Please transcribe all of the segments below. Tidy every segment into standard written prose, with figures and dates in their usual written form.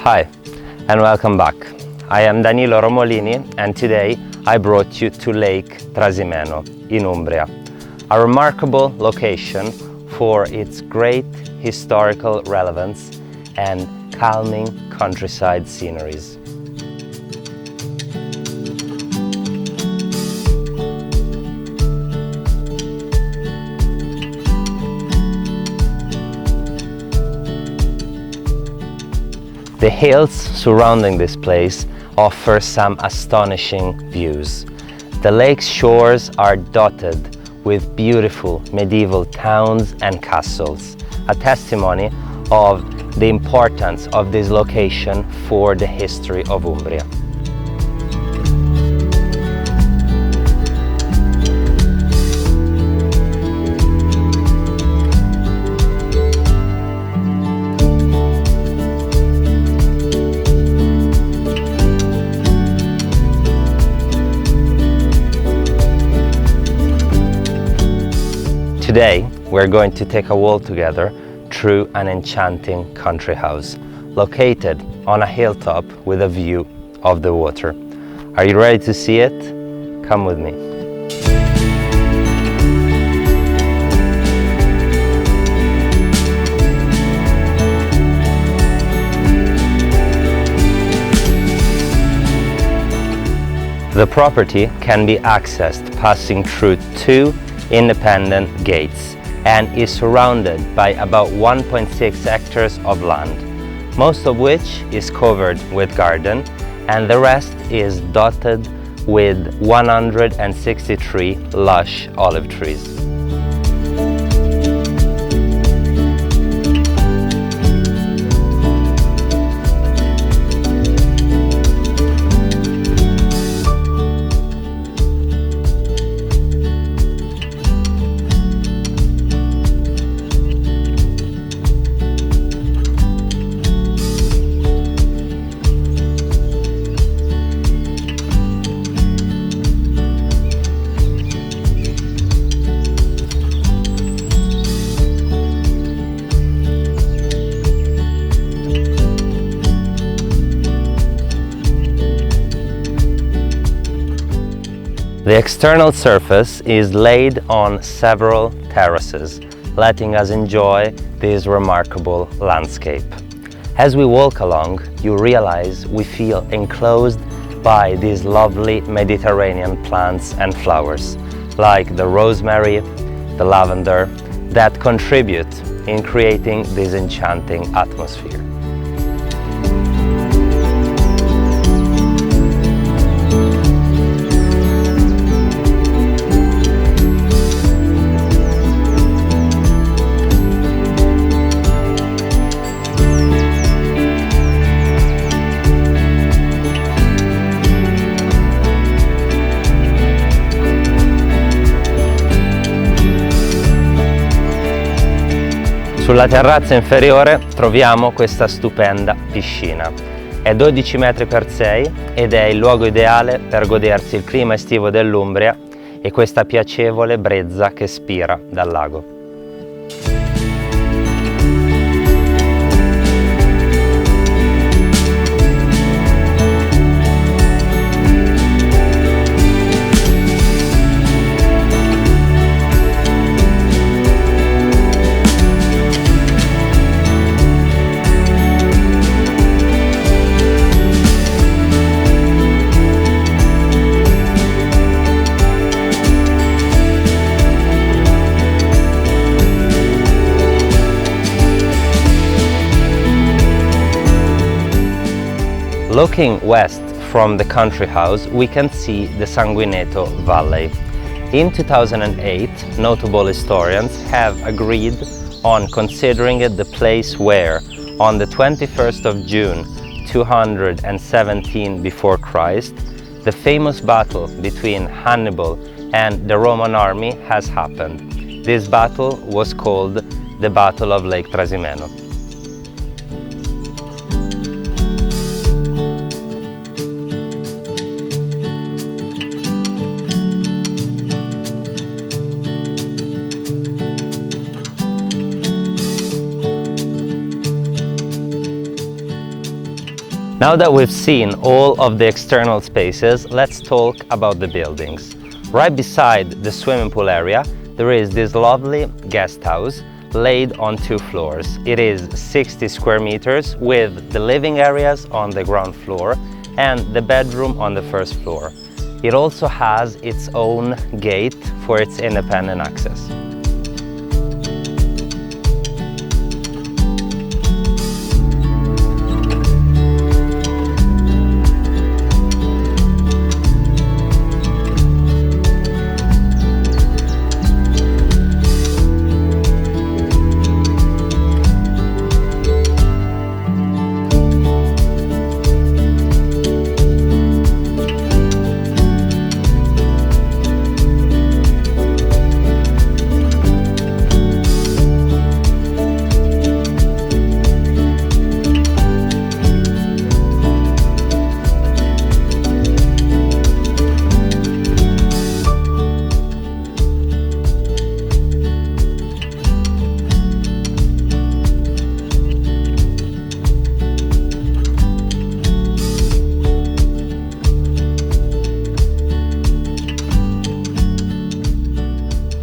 Hi, and welcome back. I am Danilo Romolini, and today I brought you to Lake Trasimeno in Umbria, a remarkable location for its great historical relevance and calming countryside sceneries. The hills surrounding this place offer some astonishing views. The lake's shores are dotted with beautiful medieval towns and castles, a testimony of the importance of this location for the history of Umbria. Today, we're going to take a walk together through an enchanting country house, located on a hilltop with a view of the water. Are you ready to see it? Come with me. The property can be accessed passing through two independent gates and is surrounded by about 1.6 hectares of land, most of which is covered with garden, and the rest is dotted with 163 lush olive trees. The external surface is laid on several terraces, letting us enjoy this remarkable landscape. As we walk along, you realize we feel enclosed by these lovely Mediterranean plants and flowers, like the rosemary, the lavender, that contribute in creating this enchanting atmosphere. Sulla terrazza inferiore troviamo questa stupenda piscina. È 12 metri per 6 ed è il luogo ideale per godersi il clima estivo dell'Umbria e questa piacevole brezza che spira dal lago. Looking west from the country house, we can see the Sanguineto Valley. In 2008, notable historians have agreed on considering it the place where, on the 21st of June 217 before Christ, the famous battle between Hannibal and the Roman army has happened. This battle was called the Battle of Lake Trasimeno. Now that we've seen all of the external spaces, let's talk about the buildings. Right beside the swimming pool area, there is this lovely guest house laid on 2 floors. It is 60 square meters with the living areas on the ground floor and the bedroom on the first floor. It also has its own gate for its independent access.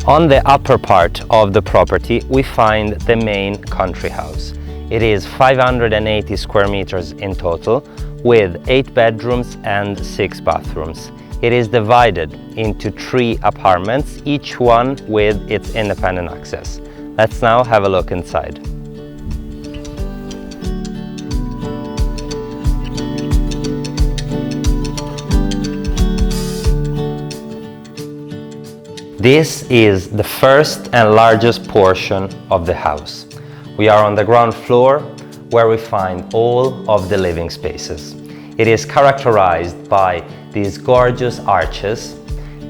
On the upper part of the property, we find the main country house. It is 580 square meters in total, with 8 bedrooms and 6 bathrooms. It is divided into 3 apartments, each one with its independent access. Let's now have a look inside. This is the first and largest portion of the house. We are on the ground floor where we find all of the living spaces. It is characterized by these gorgeous arches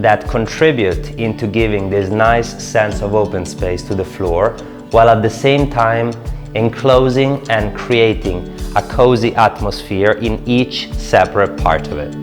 that contribute into giving this nice sense of open space to the floor, while at the same time enclosing and creating a cozy atmosphere in each separate part of it.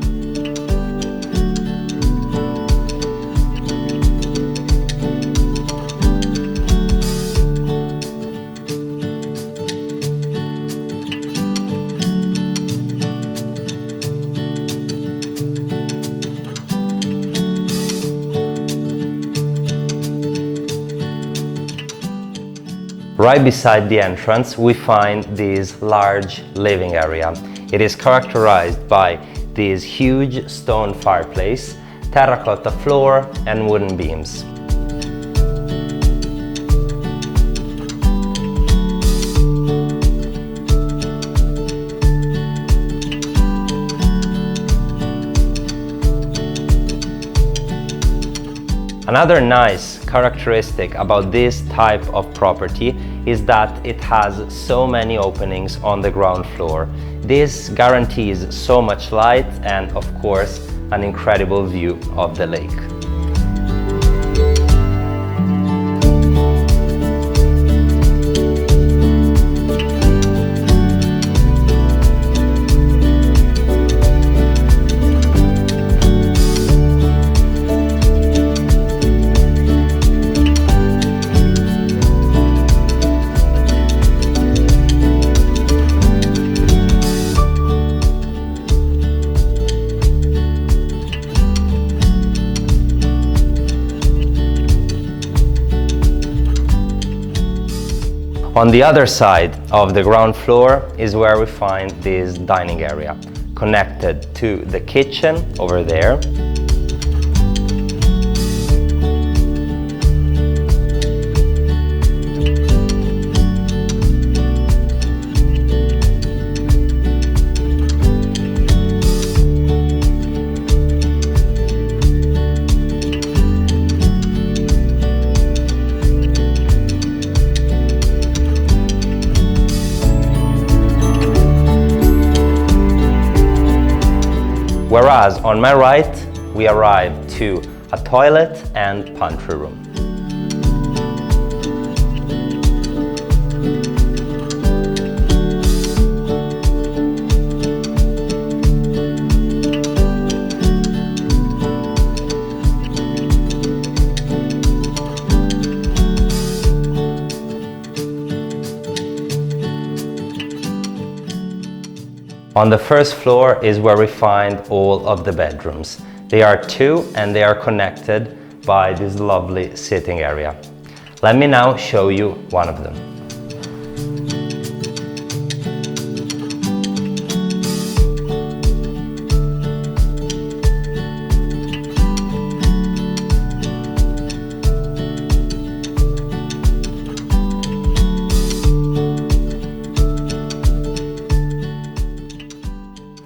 Right beside the entrance, we find this large living area. It is characterized by this huge stone fireplace, terracotta floor, and wooden beams. Another nice characteristic about this type of property is that it has so many openings on the ground floor. This guarantees so much light and, of course, an incredible view of the lake. On the other side of the ground floor is where we find this dining area, connected to the kitchen over there. Whereas on my right, we arrive to a toilet and pantry room. On the first floor is where we find all of the bedrooms. They are two and they are connected by this lovely sitting area. Let me now show you one of them.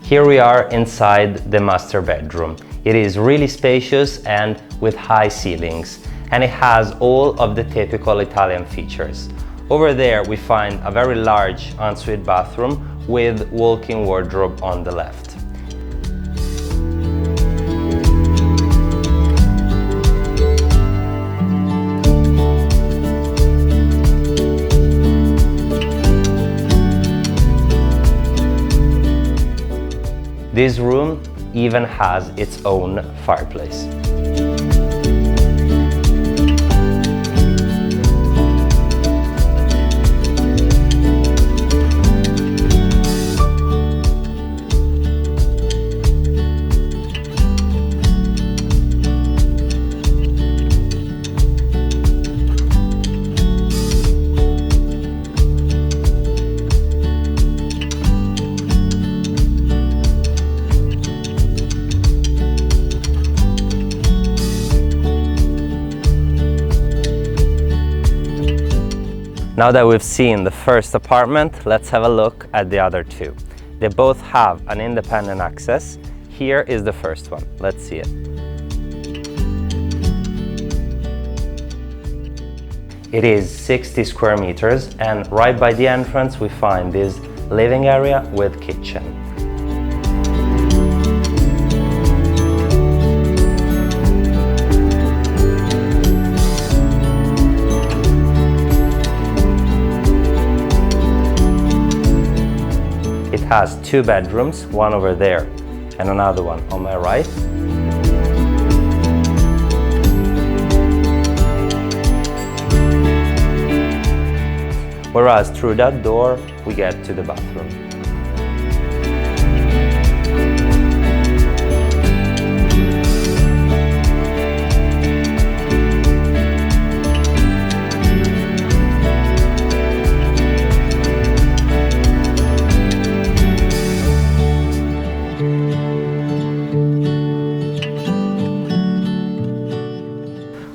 Here we are inside the master bedroom. It is really spacious and with high ceilings, and it has all of the typical Italian features. Over there we find a very large ensuite bathroom with walk-in wardrobe on the left. This room even has its own fireplace. Now that we've seen the first apartment, let's have a look at the other two. They both have an independent access. Here is the first one. Let's see it. It is 60 square meters, and right by the entrance we find this living area with kitchen. It has two bedrooms, one over there and another one on my right. Whereas through that door we get to the bathroom.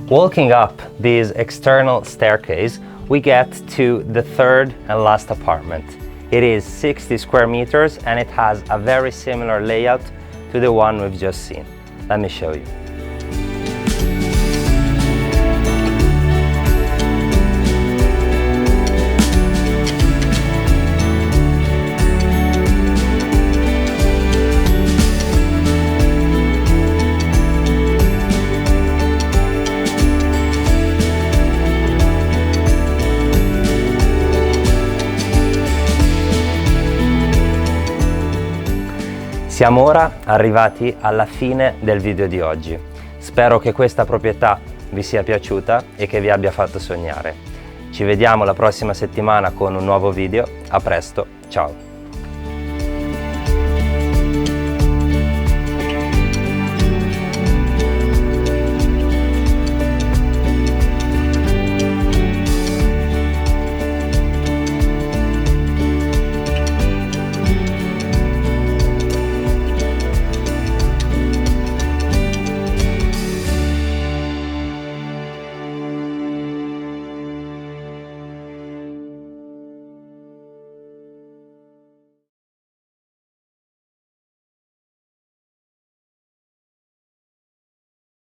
Walking up this external staircase, we get to the third and last apartment. It is 60 square meters and it has a very similar layout to the one we've just seen. Let me show you. Siamo ora arrivati alla fine del video di oggi. Spero che questa proprietà vi sia piaciuta e che vi abbia fatto sognare. Ci vediamo la prossima settimana con un nuovo video. A presto, ciao!